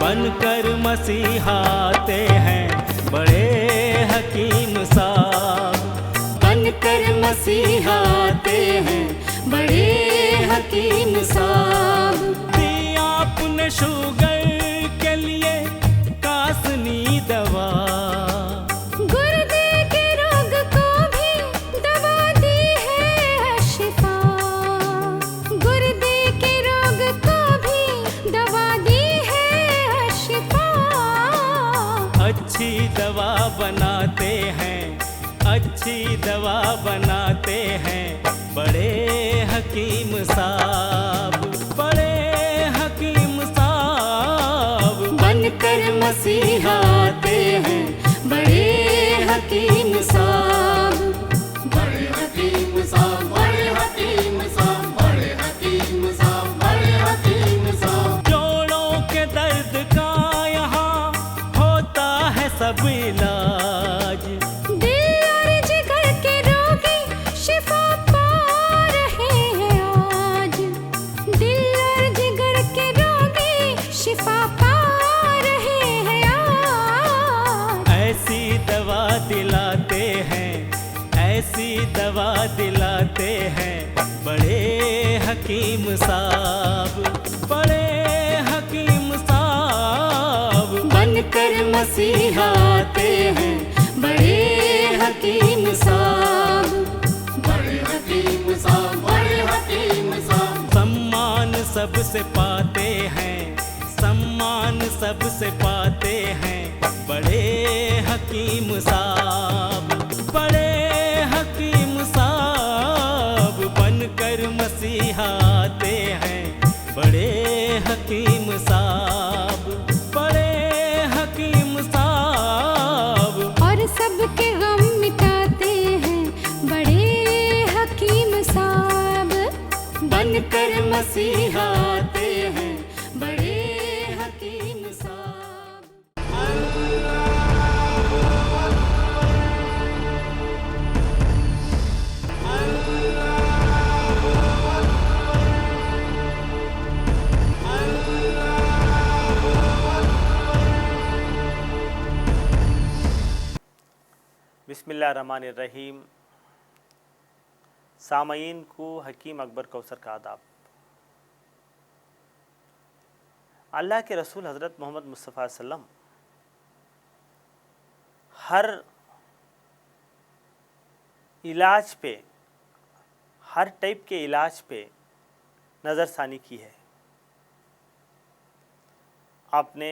बनकर मसीहाते हैं बड़े हकीम साहब। बनकर मसीहाते हैं बड़े हकीम साहब। दिया आपने शुगर के लिए कासनी दवा, गुर्दे के रोग को भी दवा दी है शिफा। गुर्दे के रोग को भी दवा दी है शिफा। अच्छी दवा बनाते हैं, अच्छी दवा बनाते हैं बड़े हकीम साहब, बड़े हकीम साहब। बनकर मसीहाते हैं बड़े हकीम साहब। बड़े हकीम साहब, बड़े हकीम साहब, बड़े हकीम साहब, बड़े हकीम साहब। जोड़ों के दर्द का यहाँ होता है सब इलाज, दिल और जिगर के रोगी शिफा पा रहे हैं आज। दिल और जिगर के रोगी शिफा पा रहे हैं आज। ऐसी दवा दिलाते हैं, ऐसी दवा दिलाते हैं बड़े हकीम साहब, बड़े हकीम साहब। बनकर मसीहाते हैं बड़े हकीम साहब। बड़े हकीम साहब, बड़े हकीम साहब। सम्मान सबसे पाते हैं, सम्मान सबसे पाते हैं बड़े हकीम साहब, बड़े हकीम साहब। बनकर मसीहाते हैं बड़े हकीम साहब, बड़े हकीम साहब। और सबके गम मिटाते हैं बड़े हकीम साहब। बनकर मसीहाते हैं बड़े हकीम साहब। बिस्मिल्लाहिर्रहमानिर्रहीम। सामईन को हकीम अकबर कौसर का आदाब। अल्लाह के रसूल हज़रत मोहम्मद मुस्तफ़ा सल्लम हर इलाज पे, हर टाइप के इलाज पे नज़रसानी की है। आपने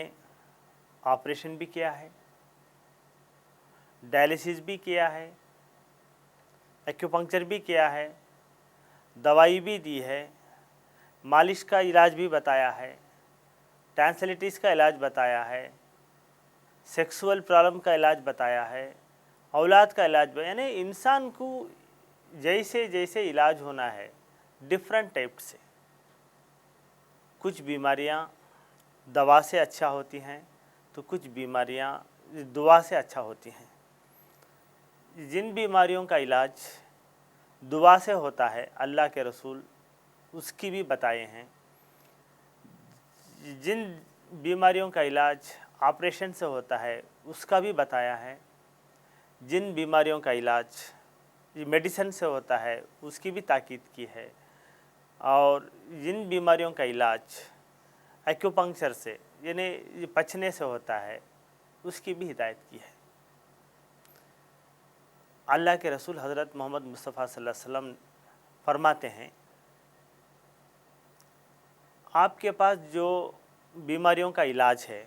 ऑपरेशन भी किया है, डायलिसिस भी किया है, एक्यूपंक्चर भी किया है, दवाई भी दी है, मालिश का इलाज भी बताया है, टैंसिलिटिस का इलाज बताया है, सेक्सुअल प्रॉब्लम का इलाज बताया है, औलाद का इलाज, यानी इंसान को जैसे जैसे इलाज होना है डिफरेंट टाइप से। कुछ बीमारियां दवा से अच्छा होती हैं तो कुछ बीमारियां दुआ से अच्छा होती हैं। जिन बीमारियों का इलाज दुआ से होता है अल्लाह के रसूल उसकी भी बताए हैं। जिन बीमारियों का इलाज ऑपरेशन से होता है उसका भी बताया है। जिन बीमारियों का इलाज मेडिसिन से होता है उसकी भी ताकीद की है। और जिन बीमारियों का इलाज एक्यूपंक्चर से यानी पचने से होता है उसकी भी हिदायत की है। अल्लाह के रसूल हज़रत मोहम्मद मुस्तफ़ा सल्लल्लाहु अलैहि वसल्लम फरमाते हैं, आपके पास जो बीमारियों का इलाज है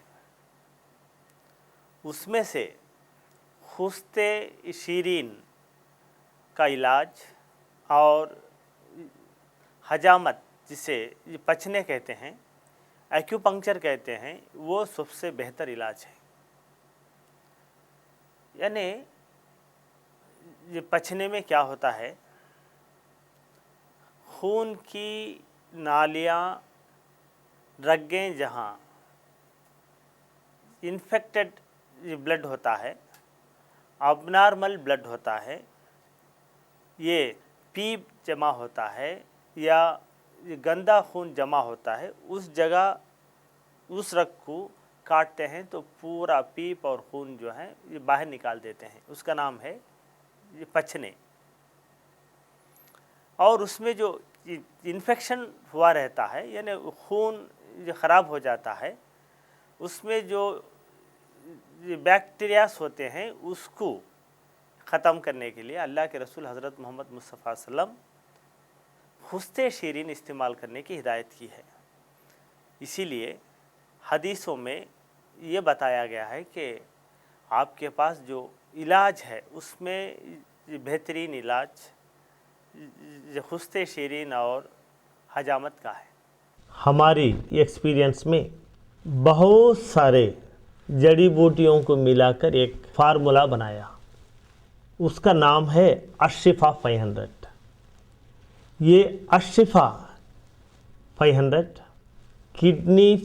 उसमें से खुश्ते शीरीन का इलाज और हजामत जिसे पचने कहते हैं, एक्यूपंक्चर कहते हैं, वो सबसे बेहतर इलाज है। यानी ये पचने में क्या होता है, खून की नालियाँ, रगें जहाँ इन्फेक्टेड ब्लड होता है, अबनॉर्मल ब्लड होता है, ये पीप जमा होता है या गंदा खून जमा होता है, उस जगह उस रग को काटते हैं तो पूरा पीप और खून जो है ये बाहर निकाल देते हैं, उसका नाम है ये पचने। और उसमें जो इन्फेक्शन हुआ रहता है यानी खून जो ख़राब हो जाता है, उसमें जो बैक्टीरियास होते हैं उसको ख़त्म करने के लिए अल्लाह के रसूल हज़रत मोहम्मद मुस्तफ़ा सल्लम खुश्ते शीरीन इस्तेमाल करने की हिदायत की है। इसीलिए हदीसों में ये बताया गया है कि आपके पास जो इलाज है उसमें बेहतरीन इलाज खुश्ते शीरीन और हजामत का है। हमारी एक्सपीरियंस में बहुत सारे जड़ी बूटियों को मिलाकर एक फार्मूला बनाया, उसका नाम है अशिफा 500। ये अशिफा 500 किडनी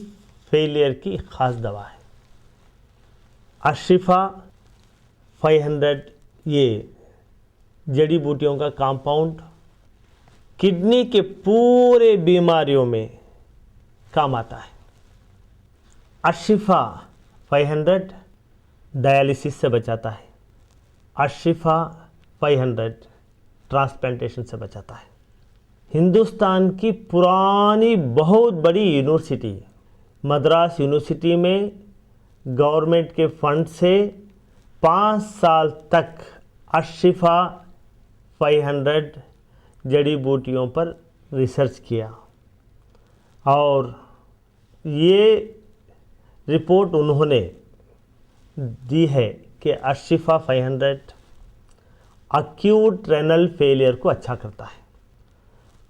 फेलियर की ख़ास दवा है। अशिफा 500 ये जड़ी बूटियों का कंपाउंड किडनी के पूरे बीमारियों में काम आता है। अशिफा 500 डायलिसिस से बचाता है। अशिफा 500 ट्रांसप्लांटेशन से बचाता है। हिंदुस्तान की पुरानी बहुत बड़ी यूनिवर्सिटी मद्रास यूनिवर्सिटी में गवर्नमेंट के फंड से 5 साल तक अशिफा 500 जड़ी बूटियों पर रिसर्च किया और ये रिपोर्ट उन्होंने दी है कि अशिफा 500 अक्यूट रेनल फेलियर को अच्छा करता है।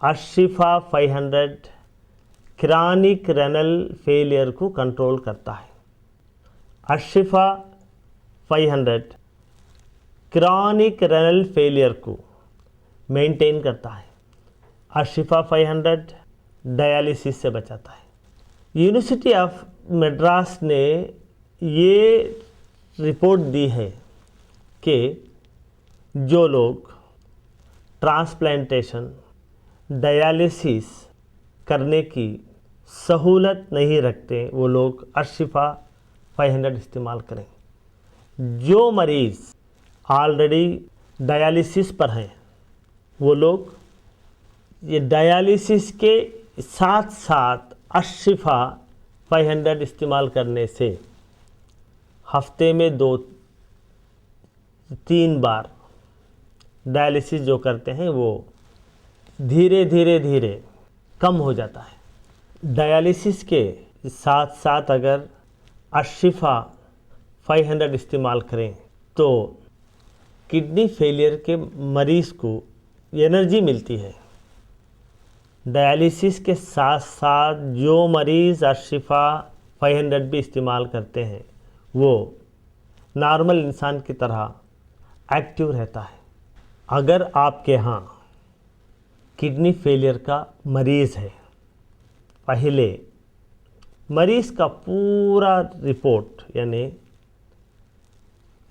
अशिफा 500 क्रॉनिक रेनल फेलियर को कंट्रोल करता है। अशिफा 500 क्रॉनिक रेनल फेलियर को मेंटेन करता है। अशिफा 500 डायलिसिस से बचाता है। यूनिवर्सिटी ऑफ मद्रास ने ये रिपोर्ट दी है कि जो लोग ट्रांसप्लांटेशन डायलिसिस करने की सहूलत नहीं रखते वो लोग अशिफा 500 इस्तेमाल करें। जो मरीज़ ऑलरेडी डायलिसिस पर हैं वो लोग ये डायलिसिस के साथ साथ अशिफा 500 इस्तेमाल करने से हफ्ते में 2-3 बार डायलिसिस जो करते हैं वो धीरे धीरे कम हो जाता है। डायलिसिस के साथ साथ अगर अशिफा 500 इस्तेमाल करें तो किडनी फेलियर के मरीज़ को एनर्जी मिलती है। डायलिसिस के साथ साथ जो मरीज़ अशिफा 500 भी इस्तेमाल करते हैं वो नॉर्मल इंसान की तरह एक्टिव रहता है। अगर आपके यहाँ किडनी फेलियर का मरीज़ है, पहले मरीज़ का पूरा रिपोर्ट यानी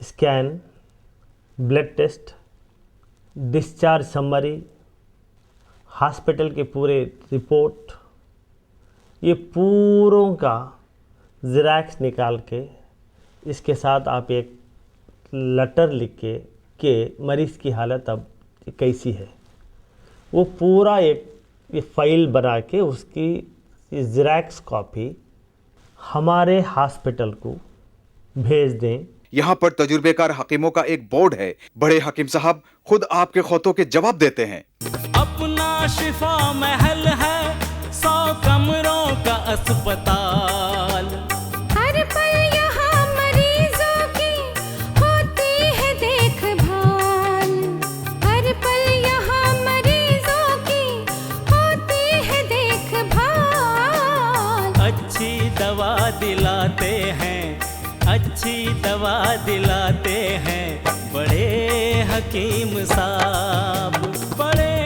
scan, blood test, discharge summary, hospital के पूरे रिपोर्ट, ये पूरों का ज़ेरॉक्स निकाल के इसके साथ आप एक लेटर लिख के मरीज़ की हालत अब कैसी है वो पूरा एक फ़ाइल बना के उसकी ज़ेरॉक्स कॉपी हमारे हॉस्पिटल को भेज दें। यहाँ पर तजुर्बेकार हकीमों का एक बोर्ड है। बड़े हकीम साहब खुद आपके खौतों के जवाब देते हैं। अपना शिफा महल है 100 कमरों का अस्पताल। हर पल यहाँ मरीजों की होती है देखभाल। हर पल यहाँ मरीजों की होती है देखभाल। अच्छी दवा दिलाते हैं, अच्छी दवा दिलाते हैं बड़े हकीम साहब, बड़े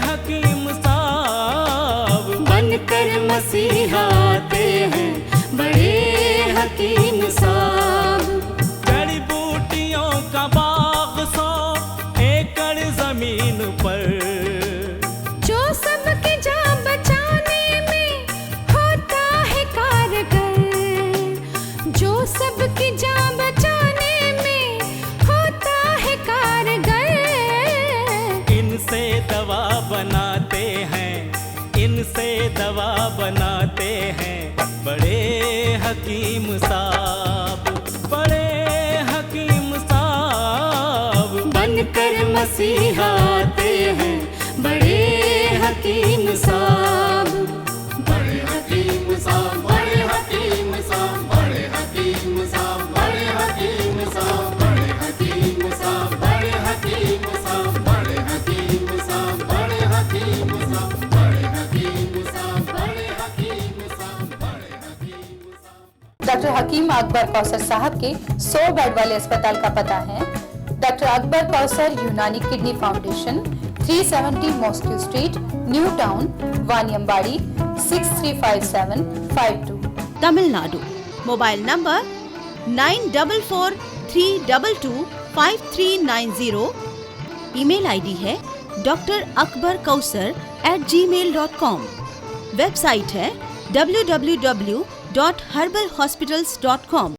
हकीम साहब बनकर मसीहा आते हैं बड़े हकीम साहब। जड़ी बूटियों का बाग 100 एकड़ जमीन पर, जो सबकी जान बचाने में होता है कारगर। बनाते हैं बड़े हकीम साहब, बड़े हकीम साहब। बनकर मसीहा आते हैं बड़े हकीम साहब। बड़े हकीम साहब, बड़े हकीम साहब, बड़े हकीम साहब, बड़े हकीम साहब, बड़े हकीम साहब, बड़े हकीम साहब, बड़े हकीम साहब, बड़े हकीम साहब, बड़े हकीम साहब, बड़े हकीम साहब, बड़े हकीम साहब। डॉक्टर हकीम अकबर कौसर साहब के 100 बेड वाले अस्पताल का पता है doctor Akbar Kausar Unani kidney foundation, 370 mosque street, new town, Vaniyambadi, 635752। Tamil Nadu. Mobile number 9443225390। Email ID है drakbarkausar@gmail.com। वेबसाइट है www.herbalhospitals.com।